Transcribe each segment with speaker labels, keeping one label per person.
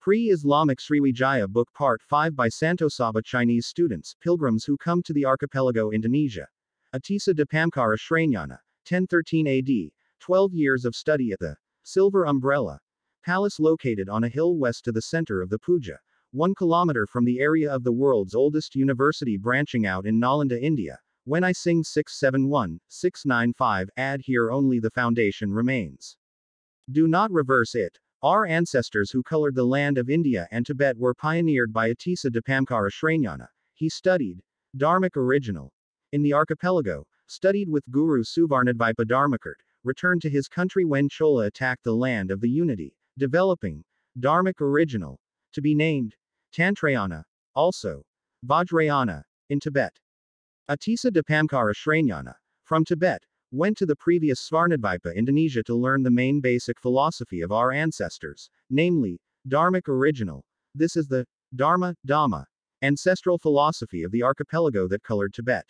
Speaker 1: Pre-Islamic Sriwijaya Book Part 5 by Santosaba Chinese students, pilgrims who come to the archipelago Indonesia. Atisa Dipamkara Sranyana, 1013 AD, 12 years of study at the Silver Umbrella Palace located on a hill west to the center of the Puja, 1 kilometer from the area of the world's oldest university branching out in Nalanda, India. When I sing 671, 695, add here only the foundation remains. Do not reverse it. Our ancestors who colored the land of India and Tibet were pioneered by Atisa Dipamkara Sranyana. He studied Dharmic original in the archipelago, studied with Guru Suvarnadvipa Dharmakart, returned to his country when Chola attacked the land of the unity, developing Dharmic original, to be named Tantrayana, also Vajrayana, in Tibet. Atisa Dipamkara Sranyana, from Tibet, went to the previous Svarnadvipa Indonesia to learn the main basic philosophy of our ancestors, namely, Dharmic original. This is the Dharma, Dhamma, ancestral philosophy of the archipelago that colored Tibet.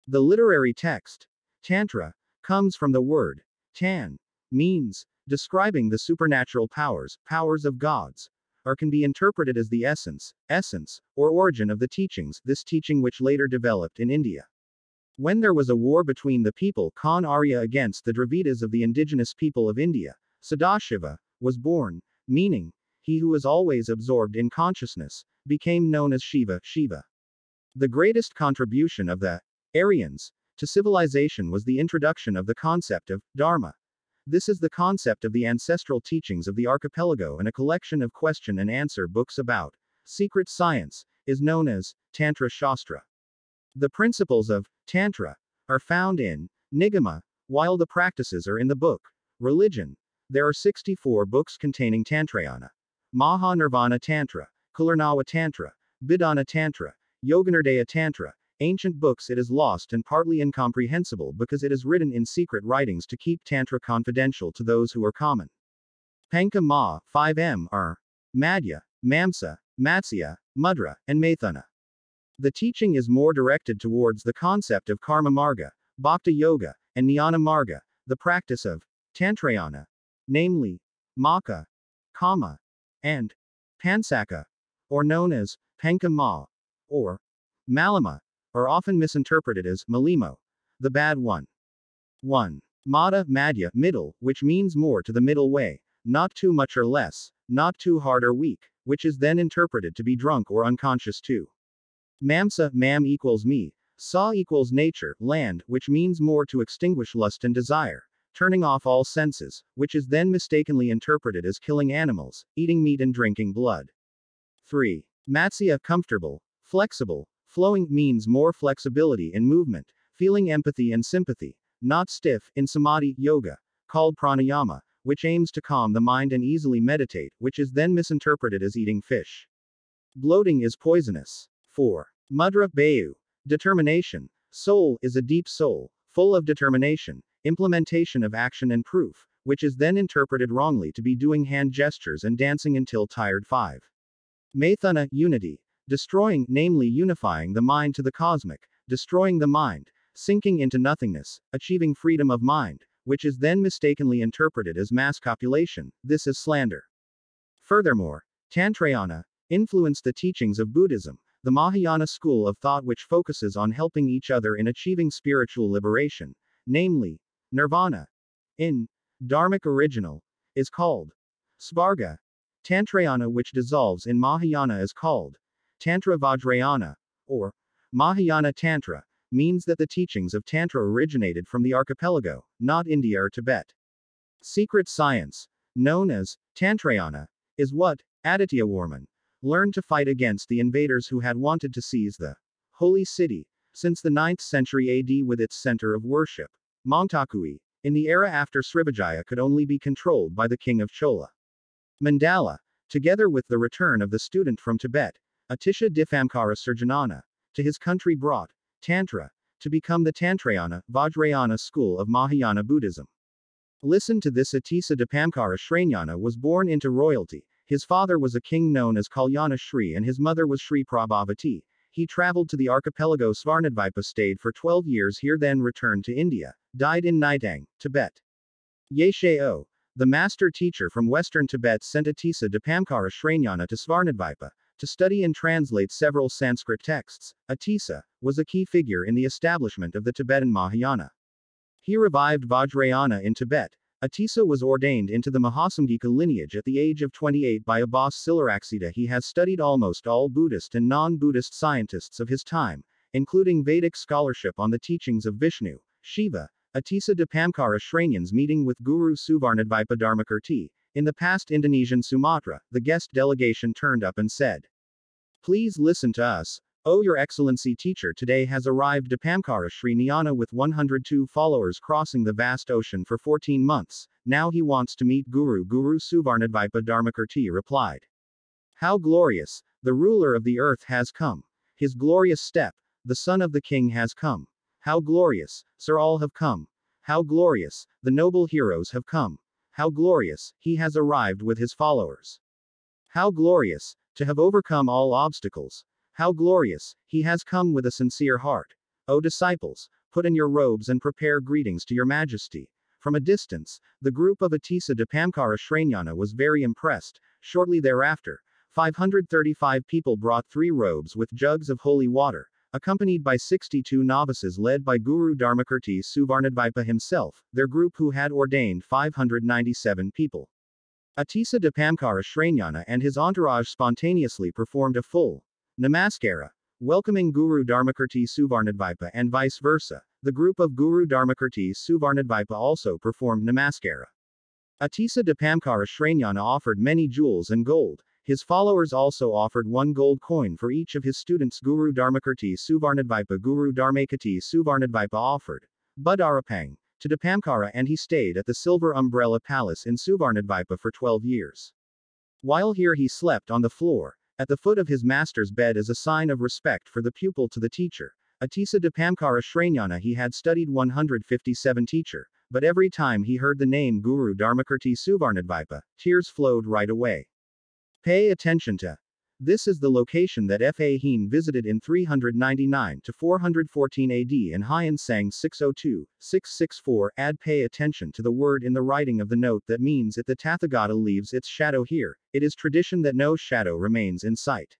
Speaker 1: The literary text, Tantra, comes from the word tan, means describing the supernatural powers, powers of gods, or can be interpreted as the essence, or origin of the teachings, this teaching which later developed in India. When there was a war between the people Khan Arya against the Dravidas of the indigenous people of India, Sadashiva was born, meaning, he who is always absorbed in consciousness, became known as Shiva, Shiva. The greatest contribution of the Aryans to civilization was the introduction of the concept of Dharma. This is the concept of the ancestral teachings of the archipelago, and a collection of question and answer books about secret science is known as Tantra Shastra. The principles of Tantra are found in Nigama, while the practices are in the book Religion. There are 64 books containing Tantrayana. Maha Nirvana Tantra, Kularnawa Tantra, Bidana Tantra, Yoganardaya Tantra. Ancient books. It is lost and partly incomprehensible because it is written in secret writings to keep Tantra confidential to those who are common. Panka Ma, 5M are Madhya, Mamsa, Matsya, Mudra, and Maithuna. The teaching is more directed towards the concept of Karma Marga, Bhakti Yoga, and Jnana Marga, the practice of Tantrayana, namely, Maka, Kama, and Pansaka, or known as Panka Ma, or Malama, are often misinterpreted as Malimo, the bad one. 1. Mada, Madhya, middle, which means more to the middle way, not too much or less, not too hard or weak, which is then interpreted to be drunk or unconscious too. Mamsa, mam equals me, sa equals nature, land, which means more to extinguish lust and desire, turning off all senses, which is then mistakenly interpreted as killing animals, eating meat and drinking blood. 3. Matsya, comfortable, flexible, flowing, means more flexibility in movement, feeling empathy and sympathy, not stiff, in samadhi, yoga, called pranayama, which aims to calm the mind and easily meditate, which is then misinterpreted as eating fish. Bloating is poisonous. 4. Mudra, Bayu, determination. Soul is a deep soul, full of determination, implementation of action and proof, which is then interpreted wrongly to be doing hand gestures and dancing until tired. 5. Maithuna, unity. Destroying, namely unifying the mind to the cosmic, destroying the mind, sinking into nothingness, achieving freedom of mind, which is then mistakenly interpreted as mass copulation. This is slander. Furthermore, Tantrayana influenced the teachings of Buddhism, the Mahayana school of thought, which focuses on helping each other in achieving spiritual liberation, namely, nirvana. In Dharmic original, is called Svarga. Tantrayana, which dissolves in Mahayana, is called Tantra Vajrayana, or Mahayana Tantra, means that the teachings of Tantra originated from the archipelago, not India or Tibet. Secret science, known as Tantrayana, is what Aditya Warman learned to fight against the invaders who had wanted to seize the holy city, since the 9th century AD, with its center of worship, Mongtakui, in the era after Srivijaya, could only be controlled by the king of Chola. Mandala, together with the return of the student from Tibet, Atisha Dipamkara Sranyana, to his country brought Tantra to become the Tantrayana, Vajrayana school of Mahayana Buddhism. Listen to this. Atisa Dipamkara Sranyana was born into royalty. His father was a king known as Kalyana Shri and his mother was Shri Prabhavati. He traveled to the archipelago Svarnadvipa, stayed for 12 years here, then returned to India, died in Naitang, Tibet. Yeshao, The master teacher from western Tibet sent Atisa Dipamkara Shranyana to Svarnadvipa to study and translate several Sanskrit texts. Atisa was a key figure in the establishment of the Tibetan Mahayana. He revived Vajrayana in Tibet. Atisa was ordained into the Mahasamgika lineage at the age of 28 by Abbas Silaraksita. He has studied almost all Buddhist and non-Buddhist scientists of his time, including Vedic scholarship on the teachings of Vishnu, Shiva. Atisa Dipamkara Shranyan's meeting with Guru Suvarnadvipa Dharmakirti. In the past Indonesian Sumatra, the guest delegation turned up and said, "Please listen to us. Oh, Your Excellency teacher today has arrived Dipamkara Shranyana with 102 followers crossing the vast ocean for 14 months. Now he wants to meet Guru Suvarnadvipa Dharmakirti replied. How glorious! The ruler of the earth has come. His glorious step, the son of the king has come. How glorious, sir, all have come. How glorious, the noble heroes have come. How glorious, he has arrived with his followers. How glorious, to have overcome all obstacles. How glorious, he has come with a sincere heart. O disciples, put in your robes and prepare greetings to your majesty. From a distance, the group of Atisa Dipamkara Shranyana was very impressed. Shortly thereafter, 535 people brought 3 robes with jugs of holy water, accompanied by 62 novices led by Guru Dharmakirti Suvarnadvipa himself, their group who had ordained 597 people. Atisa Dipamkara Shranyana and his entourage spontaneously performed a full namaskara, welcoming Guru Dharmakirti Suvarnadvipa and vice versa. The group of Guru Dharmakirti Suvarnadvipa also performed namaskara. Atisa Dipamkara Shranyana offered many jewels and gold. His followers also offered 1 gold coin for each of his students. Guru Dharmakirti Suvarnadvipa Guru Dharmakirti Suvarnadvipa offered Budarapang to Dipamkara and he stayed at the Silver Umbrella Palace in Suvarnadvipa for 12 years. While here he slept on the floor, at the foot of his master's bed as a sign of respect for the pupil to the teacher. Atisa Dipamkara Shranyana he had studied 157 teacher, but every time he heard the name Guru Dharmakirti Suvarnadvipa, tears flowed right away. Pay attention to. This is the location that Fa Hien visited in 399 to 414 AD and Hien sang 602-664. Add pay attention to the word in the writing of the note that means that the Tathagata leaves its shadow here. It is tradition that no shadow remains in sight.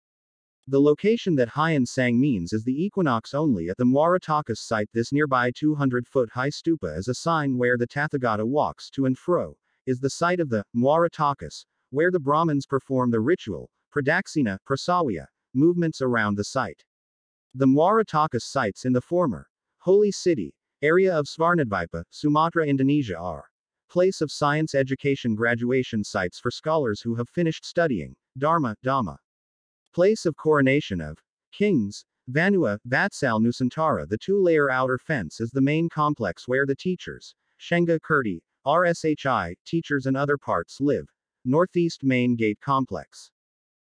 Speaker 1: The location that Hien sang means is the equinox only at the Muaratakas site. This nearby 200-foot high stupa is a sign where the Tathagata walks to and fro, is the site of the Muaratakas, where the Brahmins perform the ritual, Pradaksina, Prasawya, movements around the site. The Muaratakas sites in the former holy city area of Svarnadvipa, Sumatra, Indonesia are place of science education graduation sites for scholars who have finished studying Dharma, Dhamma. Place of coronation of kings, Vanua, Vatsal Nusantara. The 2-layer outer fence is the main complex where the teachers, Shenga Kirti, RSHI, teachers and other parts live. Northeast main gate complex.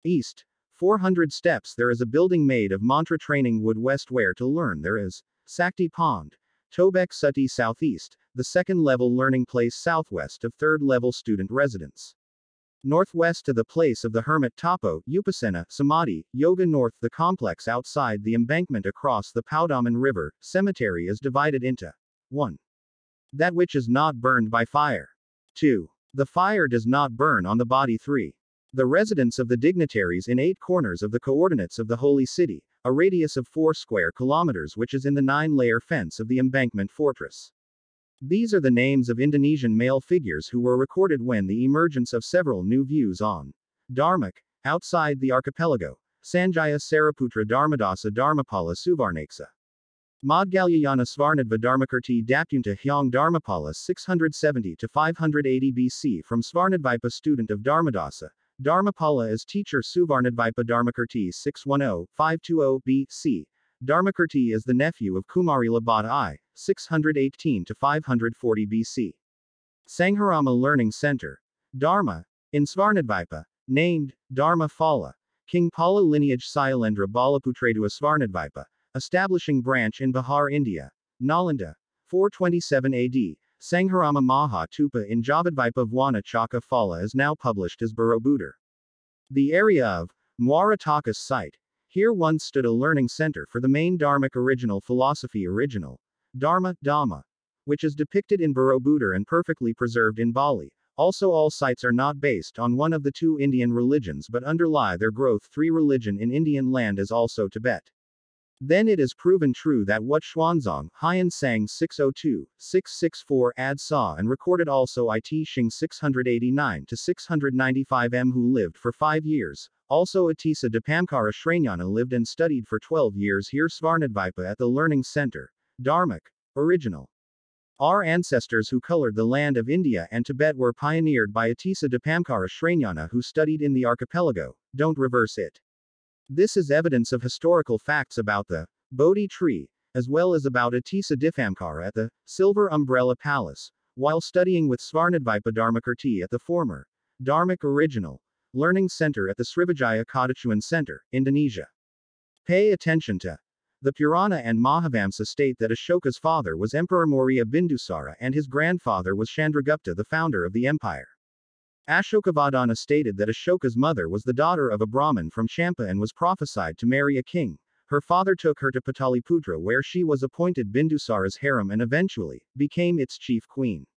Speaker 1: East, 400 steps. There is a building made of mantra training wood. West where to learn there is Sakti Pond. Tobek Sati. Southeast, the 2nd level learning place. Southwest of 3rd level student residence. Northwest to the place of the hermit Tapo, Upasena, Samadhi, Yoga. North the complex outside the embankment across the Paudaman River. Cemetery is divided into 1. That which is not burned by fire. 2. The fire does not burn on the body. 3. The residence of the dignitaries in 8 corners of the coordinates of the holy city, a radius of 4 square kilometers which is in the 9-layer fence of the embankment fortress. These are the names of Indonesian male figures who were recorded when the emergence of several new views on Dharmak, outside the archipelago. Sanjaya Saraputra Dharmadasa Dharmapala Suvarnaksa. Madgalyayana Svarnadva Dharmakirti Dapyunta Hyang Dharmapala 670 to 580 BC. From Svarnadvipa student of Dharmadasa, Dharmapala as teacher Suvarnadvipa Dharmakirti 610-520 BC. Dharmakirti is the nephew of Kumarila Bhatta I, 618 to 540 BC. Sangharama Learning Center. Dharma, in Svarnadvipa, named Dharma Phala. King Pala lineage Sailendra Balaputradua Svarnadvipa, establishing branch in Bihar, India. Nalanda, 427 AD. Sangharama Maha Tupa in Javadvipa Vwana Chaka Phala is now published as Borobudur. The area of Muaratakas site. Here once stood a learning center for the main Dharmic original philosophy Dharma, Dhamma, which is depicted in Borobudur and perfectly preserved in Bali. Also, all sites are not based on one of the two Indian religions but underlie their growth. 3. Religion in Indian land is also Tibet. Then it is proven true that what Xuanzang, Haiyan Sang 602-664 ad saw and recorded also it Xing 689-695 who lived for 5 years, also Atisa Dipamkara Shranyana lived and studied for 12 years here Svarnadvipa at the Learning Center. Dharmic. Original. Our ancestors who colored the land of India and Tibet were pioneered by Atisa Dipamkara Shranyana who studied in the archipelago, don't reverse it. This is evidence of historical facts about the Bodhi tree, as well as about Atisa Dipamkara at the Silver Umbrella Palace, while studying with Svarnadvipa Dharmakirti at the former Dharmic Original Learning Center at the Srivijaya Kadachuan Center, Indonesia. Pay attention to the Purana and Mahavamsa state that Ashoka's father was Emperor Maurya Bindusara and his grandfather was Chandragupta, the founder of the empire. Ashokavadana stated that Ashoka's mother was the daughter of a Brahmin from Champa and was prophesied to marry a king. Her father took her to Pataliputra where she was appointed Bindusara's harem and eventually became its chief queen.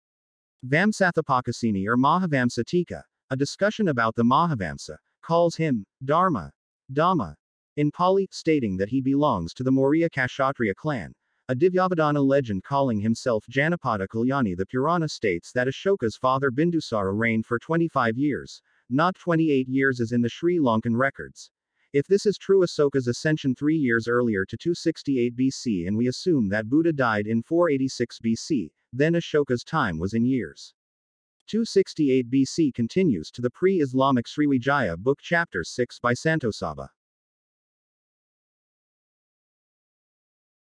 Speaker 1: Vamsathapakasini or Mahavamsa Tika, a discussion about the Mahavamsa, calls him Dharma, Dhamma, in Pali, stating that he belongs to the Maurya Kshatriya clan. A Divyavadana legend calling himself Janapada Kalyani. The Purana states that Ashoka's father Bindusara reigned for 25 years, not 28 years as in the Sri Lankan records. If this is true, Asoka's ascension 3 years earlier to 268 BC and we assume that Buddha died in 486 BC, then Ashoka's time was in years. 268 BC continues to the pre-Islamic Sriwijaya book chapter 6 by Santosaba.